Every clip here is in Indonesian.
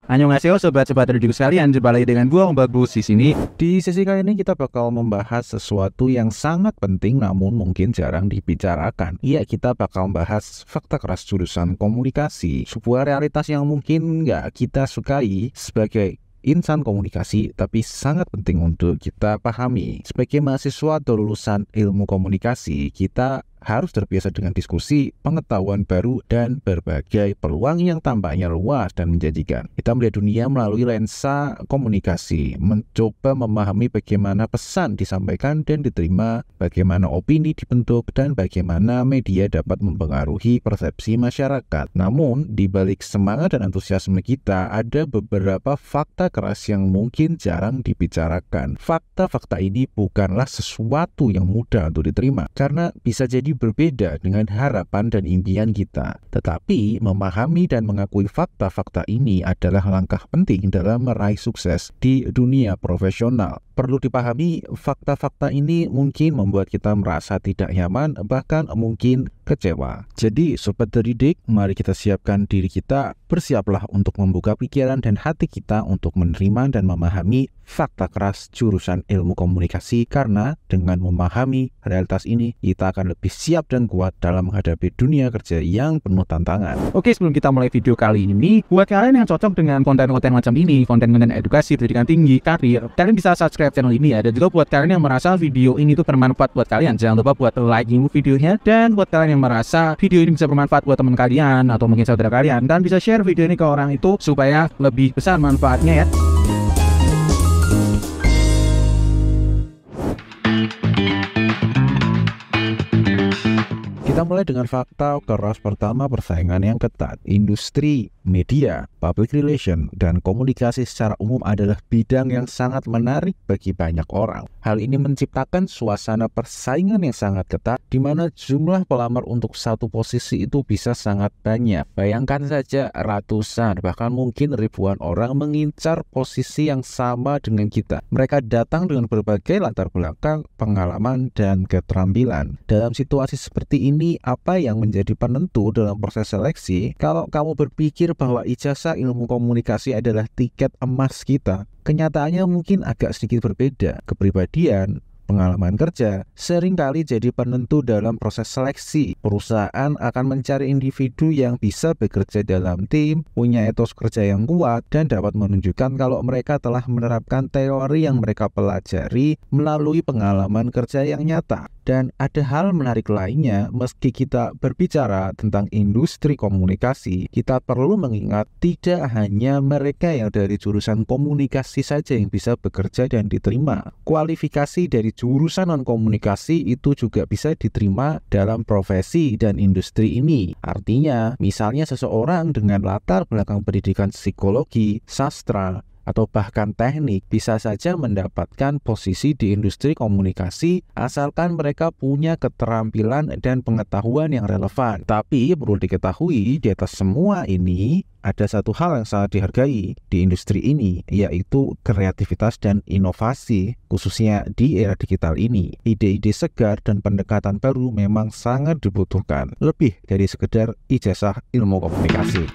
Annyeonghaseyo sobat-sobat radio sekalian, jumpa lagi dengan gua Om Bagus di sini. Di sesi kali ini kita bakal membahas sesuatu yang sangat penting namun mungkin jarang dibicarakan. Iya, kita bakal membahas fakta keras jurusan komunikasi, sebuah realitas yang mungkin nggak kita sukai sebagai insan komunikasi, tapi sangat penting untuk kita pahami. Sebagai mahasiswa atau lulusan ilmu komunikasi, kita harus terbiasa dengan diskusi, pengetahuan baru, dan berbagai peluang yang tampaknya luas dan menjanjikan. Kita melihat dunia melalui lensa komunikasi, mencoba memahami bagaimana pesan disampaikan dan diterima, bagaimana opini dibentuk, dan bagaimana media dapat mempengaruhi persepsi masyarakat. Namun, di balik semangat dan antusiasme kita, ada beberapa fakta keras yang mungkin jarang dibicarakan. Fakta-fakta ini bukanlah sesuatu yang mudah untuk diterima, karena bisa jadi berbeda dengan harapan dan impian kita. Tetapi, memahami dan mengakui fakta-fakta ini adalah langkah penting dalam meraih sukses di dunia profesional. Perlu dipahami, fakta-fakta ini mungkin membuat kita merasa tidak nyaman, bahkan mungkin kecewa. Jadi, sobat terdidik, mari kita siapkan diri kita, bersiaplah untuk membuka pikiran dan hati kita untuk menerima dan memahami fakta keras jurusan ilmu komunikasi, karena dengan memahami realitas ini, kita akan lebih siap dan kuat dalam menghadapi dunia kerja yang penuh tantangan. Oke, sebelum kita mulai video kali ini, buat kalian yang cocok dengan konten-konten macam ini, konten-konten edukasi, pendidikan tinggi, karir, kalian bisa subscribe channel ini ya. Dan juga buat kalian yang merasa video ini tuh bermanfaat buat kalian, jangan lupa buat like dulu videonya. Dan buat kalian yang merasa video ini bisa bermanfaat buat teman kalian atau mungkin saudara kalian, dan bisa share video ini ke orang itu supaya lebih besar manfaatnya ya. Kita mulai dengan fakta keras pertama, persaingan yang ketat. Industri media, public relation, dan komunikasi secara umum adalah bidang yang sangat menarik bagi banyak orang. Hal ini menciptakan suasana persaingan yang sangat ketat, di mana jumlah pelamar untuk satu posisi itu bisa sangat banyak. Bayangkan saja ratusan, bahkan mungkin ribuan orang mengincar posisi yang sama dengan kita. Mereka datang dengan berbagai latar belakang, pengalaman, dan keterampilan. Dalam situasi seperti ini, apa yang menjadi penentu dalam proses seleksi? Kalau kamu berpikir bahwa ijazah ilmu komunikasi adalah tiket emas kita, kenyataannya mungkin agak sedikit berbeda. Kepribadian, pengalaman kerja seringkali jadi penentu dalam proses seleksi. Perusahaan akan mencari individu yang bisa bekerja dalam tim, punya etos kerja yang kuat, dan dapat menunjukkan kalau mereka telah menerapkan teori yang mereka pelajari melalui pengalaman kerja yang nyata. Dan ada hal menarik lainnya, meski kita berbicara tentang industri komunikasi, kita perlu mengingat tidak hanya mereka yang dari jurusan komunikasi saja yang bisa bekerja dan diterima. Kualifikasi dari jurusan non-komunikasi itu juga bisa diterima dalam profesi dan industri ini. Artinya, misalnya seseorang dengan latar belakang pendidikan psikologi, sastra, atau bahkan teknik bisa saja mendapatkan posisi di industri komunikasi asalkan mereka punya keterampilan dan pengetahuan yang relevan. Tapi perlu diketahui, di atas semua ini ada satu hal yang sangat dihargai di industri ini, yaitu kreativitas dan inovasi, khususnya di era digital ini. Ide-ide segar dan pendekatan baru memang sangat dibutuhkan, lebih dari sekedar ijazah ilmu komunikasi.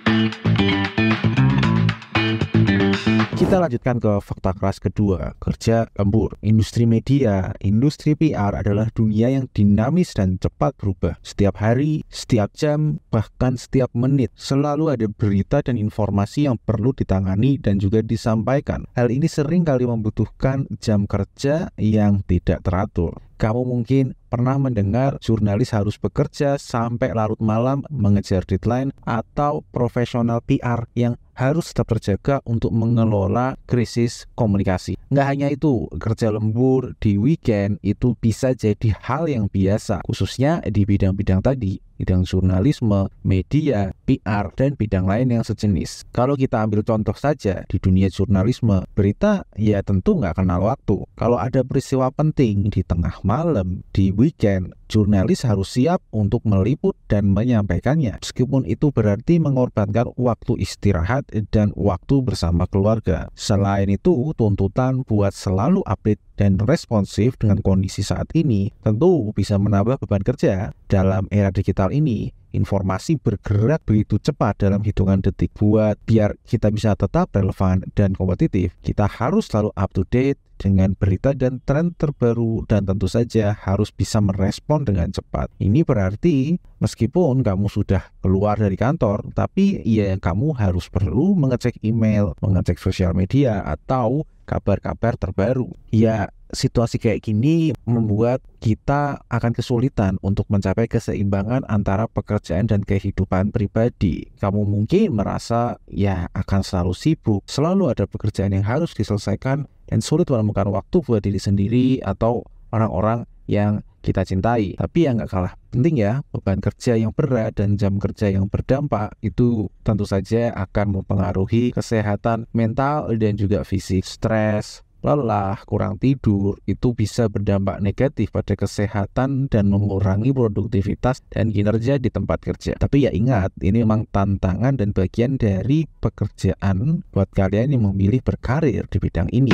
Kita lanjutkan ke fakta keras kedua, kerja lembur. Industri media, industri PR adalah dunia yang dinamis dan cepat berubah. Setiap hari, setiap jam, bahkan setiap menit, selalu ada berita dan informasi yang perlu ditangani dan juga disampaikan. Hal ini sering kali membutuhkan jam kerja yang tidak teratur. Kamu mungkin pernah mendengar jurnalis harus bekerja sampai larut malam mengejar deadline, atau profesional PR yang harus tetap terjaga untuk mengelola krisis komunikasi. Nggak hanya itu, kerja lembur di weekend itu bisa jadi hal yang biasa, khususnya di bidang-bidang tadi, bidang jurnalisme, media, PR, dan bidang lain yang sejenis. Kalau kita ambil contoh saja, di dunia jurnalisme, berita ya tentu nggak kenal waktu. Kalau ada peristiwa penting di tengah malam, di weekend, Jurnalis harus siap untuk meliput dan menyampaikannya, meskipun itu berarti mengorbankan waktu istirahat dan waktu bersama keluarga. Selain itu, tuntutan buat selalu update dan responsif dengan kondisi saat ini tentu bisa menambah beban kerja. Dalam era digital ini, informasi bergerak begitu cepat dalam hitungan detik. Biar kita bisa tetap relevan dan kompetitif, kita harus selalu up to date dengan berita dan tren terbaru, dan tentu saja harus bisa merespon dengan cepat. Ini berarti meskipun kamu sudah keluar dari kantor, tapi ya kamu harus perlu mengecek email, mengecek sosial media, atau kabar-kabar terbaru. Ya, situasi kayak gini membuat kita akan kesulitan untuk mencapai keseimbangan antara pekerjaan dan kehidupan pribadi. Kamu mungkin merasa ya akan selalu sibuk, selalu ada pekerjaan yang harus diselesaikan, dan sulit menemukan waktu buat diri sendiri atau orang-orang yang kita cintai. Tapi yang gak kalah penting ya, beban kerja yang berat dan jam kerja yang berdampak itu tentu saja akan mempengaruhi kesehatan mental dan juga fisik. Stres, lelah, kurang tidur itu bisa berdampak negatif pada kesehatan dan mengurangi produktivitas dan kinerja di tempat kerja. Tapi ya ingat, ini memang tantangan dan bagian dari pekerjaan buat kalian yang memilih berkarir di bidang ini.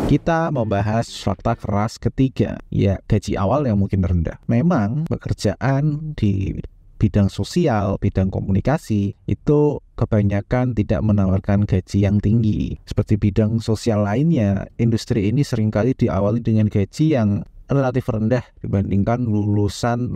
Kita membahas fakta keras ketiga, ya gaji awal yang mungkin rendah. Memang pekerjaan di bidang sosial, bidang komunikasi itu kebanyakan tidak menawarkan gaji yang tinggi. Seperti bidang sosial lainnya, industri ini seringkali diawali dengan gaji yang relatif rendah dibandingkan lulusan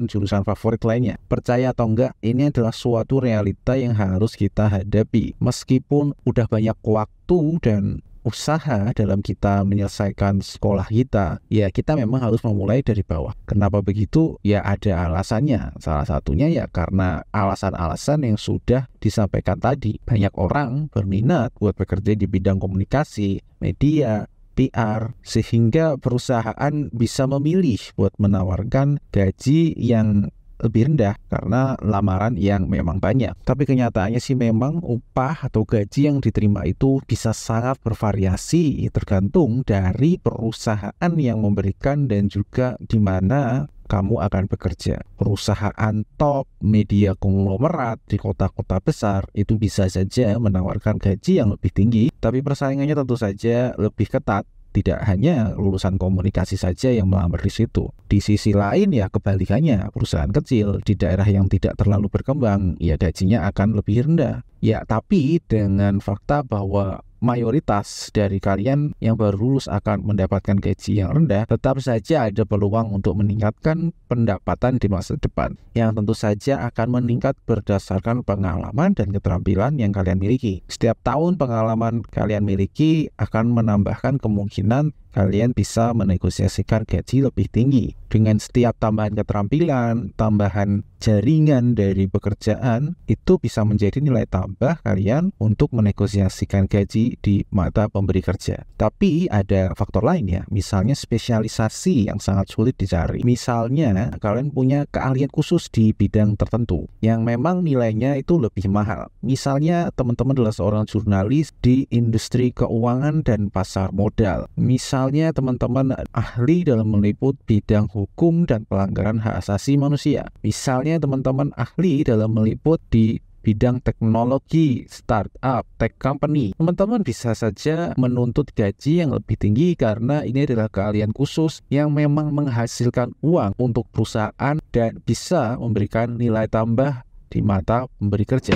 jurusan favorit lainnya. Percaya atau enggak, ini adalah suatu realita yang harus kita hadapi. Meskipun udah banyak waktu dan usaha dalam kita menyelesaikan sekolah kita, ya kita memang harus memulai dari bawah. Kenapa begitu? Ya ada alasannya. Salah satunya ya karena alasan-alasan yang sudah disampaikan tadi. Banyak orang berminat buat bekerja di bidang komunikasi, media, PR, sehingga perusahaan bisa memilih buat menawarkan gaji yang lebih rendah karena lamaran yang memang banyak. Tapi kenyataannya sih memang upah atau gaji yang diterima itu bisa sangat bervariasi tergantung dari perusahaan yang memberikan dan juga di mana kamu akan bekerja. Perusahaan top, media konglomerat di kota-kota besar itu bisa saja menawarkan gaji yang lebih tinggi, tapi persaingannya tentu saja lebih ketat. Tidak hanya lulusan komunikasi saja yang melamar di situ. Di sisi lain ya kebalikannya, perusahaan kecil di daerah yang tidak terlalu berkembang, ya gajinya akan lebih rendah. Ya tapi dengan fakta bahwa mayoritas dari kalian yang baru lulus akan mendapatkan gaji yang rendah, tetap saja ada peluang untuk meningkatkan pendapatan di masa depan, yang tentu saja akan meningkat berdasarkan pengalaman dan keterampilan yang kalian miliki. Setiap tahun pengalaman kalian miliki akan menambahkan kemungkinan kalian bisa menegosiasikan gaji lebih tinggi. Dengan setiap tambahan keterampilan, tambahan jaringan dari pekerjaan, itu bisa menjadi nilai tambah kalian untuk menegosiasikan gaji di mata pemberi kerja. Tapi ada faktor lain ya, misalnya spesialisasi yang sangat sulit dicari. Misalnya kalian punya keahlian khusus di bidang tertentu yang memang nilainya itu lebih mahal. Misalnya teman-teman adalah seorang jurnalis di industri keuangan dan pasar modal. Misalnya teman-teman ahli dalam meliput bidang hukum dan pelanggaran hak asasi manusia. Misalnya teman-teman ahli dalam meliput di bidang teknologi, startup, tech company. Teman-teman bisa saja menuntut gaji yang lebih tinggi karena ini adalah keahlian khusus yang memang menghasilkan uang untuk perusahaan dan bisa memberikan nilai tambah di mata pemberi kerja.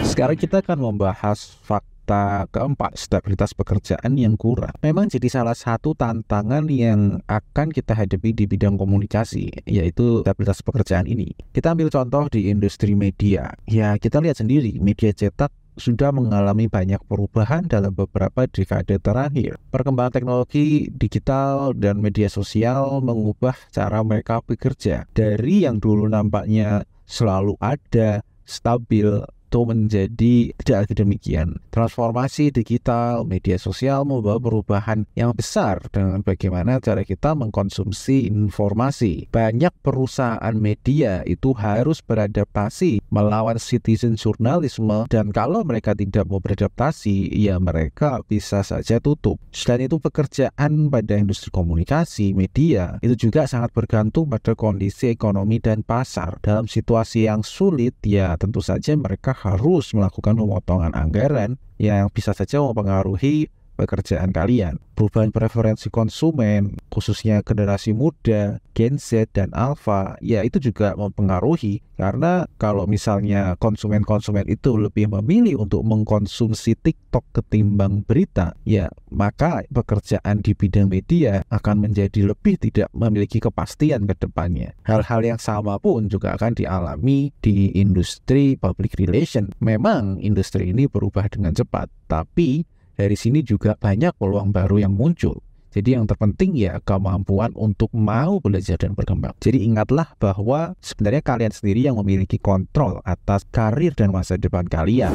Sekarang kita akan membahas fakta keempat, stabilitas pekerjaan yang kurang. Memang jadi salah satu tantangan yang akan kita hadapi di bidang komunikasi, yaitu stabilitas pekerjaan ini. Kita ambil contoh di industri media. Ya, kita lihat sendiri, media cetak sudah mengalami banyak perubahan dalam beberapa dekade terakhir. Perkembangan teknologi digital dan media sosial mengubah cara mereka bekerja. Dari yang dulu nampaknya selalu ada, stabil, itu menjadi tidak lagi demikian. Transformasi digital, media sosial membawa perubahan yang besar dengan bagaimana cara kita mengkonsumsi informasi. Banyak perusahaan media itu harus beradaptasi melawan citizen journalism, dan kalau mereka tidak mau beradaptasi, ya mereka bisa saja tutup. Selain itu, pekerjaan pada industri komunikasi media itu juga sangat bergantung pada kondisi ekonomi dan pasar. Dalam situasi yang sulit, ya tentu saja mereka harus melakukan pemotongan anggaran yang bisa saja mempengaruhi pekerjaan kalian. Perubahan preferensi konsumen, khususnya generasi muda, Gen Z dan Alpha, ya itu juga mempengaruhi, karena kalau misalnya konsumen-konsumen itu lebih memilih untuk mengkonsumsi TikTok ketimbang berita, ya maka pekerjaan di bidang media akan menjadi lebih tidak memiliki kepastian ke depannya. Hal-hal yang sama pun juga akan dialami di industri public relation. Memang industri ini berubah dengan cepat, tapi dari sini juga banyak peluang baru yang muncul. Jadi yang terpenting ya kemampuan untuk mau belajar dan berkembang. Jadi ingatlah bahwa sebenarnya kalian sendiri yang memiliki kontrol atas karir dan masa depan kalian.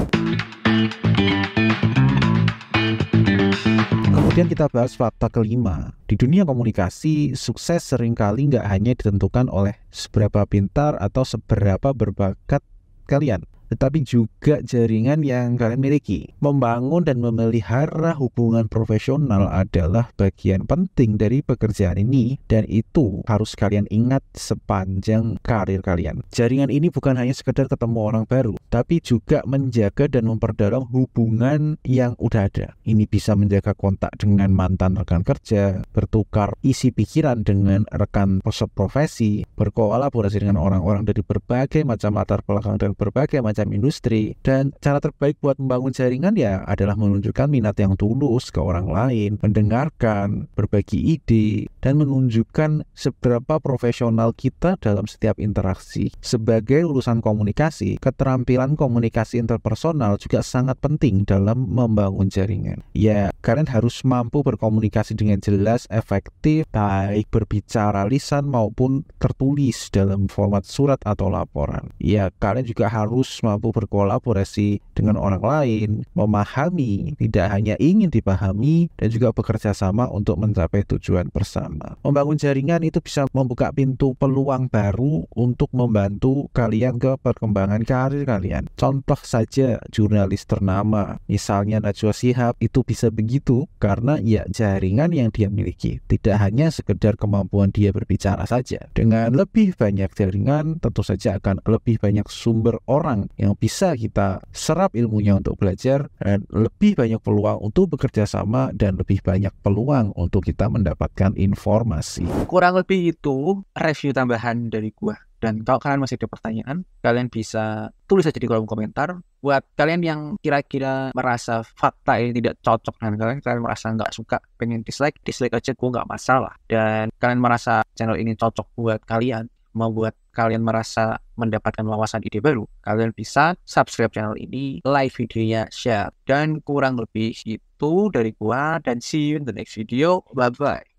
Kemudian kita bahas fakta kelima. Di dunia komunikasi, sukses seringkali nggak hanya ditentukan oleh seberapa pintar atau seberapa berbakat kalian, tetapi juga jaringan yang kalian miliki. Membangun dan memelihara hubungan profesional adalah bagian penting dari pekerjaan ini, dan itu harus kalian ingat sepanjang karir kalian. Jaringan ini bukan hanya sekedar ketemu orang baru, tapi juga menjaga dan memperdalam hubungan yang udah ada. Ini bisa menjaga kontak dengan mantan rekan kerja, bertukar isi pikiran dengan rekan profesi, berkolaborasi dengan orang-orang dari berbagai macam latar belakang dan berbagai macam industri. Dan cara terbaik buat membangun jaringan ya adalah menunjukkan minat yang tulus ke orang lain, mendengarkan, berbagi ide, dan menunjukkan seberapa profesional kita dalam setiap interaksi. Sebagai lulusan komunikasi, keterampilan komunikasi interpersonal juga sangat penting dalam membangun jaringan. Ya, kalian harus mampu berkomunikasi dengan jelas, efektif, baik berbicara lisan maupun tertulis dalam format surat atau laporan. Ya, kalian juga harus mampu berkolaborasi dengan orang lain, memahami, tidak hanya ingin dipahami, dan juga bekerja sama untuk mencapai tujuan bersama. Membangun jaringan itu bisa membuka pintu peluang baru untuk membantu kalian ke perkembangan karir kalian. Contoh saja jurnalis ternama, misalnya Najwa Shihab, itu bisa begitu karena ya jaringan yang dia miliki. Tidak hanya sekedar kemampuan dia berbicara saja. Dengan lebih banyak jaringan, tentu saja akan lebih banyak sumber orang yang bisa kita serap ilmunya untuk belajar, dan lebih banyak peluang untuk bekerja sama, dan lebih banyak peluang untuk kita mendapatkan informasi. Kurang lebih itu review tambahan dari gua. Dan kalau kalian masih ada pertanyaan, kalian bisa tulis aja di kolom komentar. Buat kalian yang kira-kira merasa fakta ini tidak cocok dengan kalian merasa nggak suka, pengen dislike aja, gua nggak masalah. Dan kalian merasa channel ini cocok buat kalian, membuat kalian merasa mendapatkan wawasan ide baru, kalian bisa subscribe channel ini, like videonya, share. Dan kurang lebih itu dari gua, dan see you in the next video. Bye bye.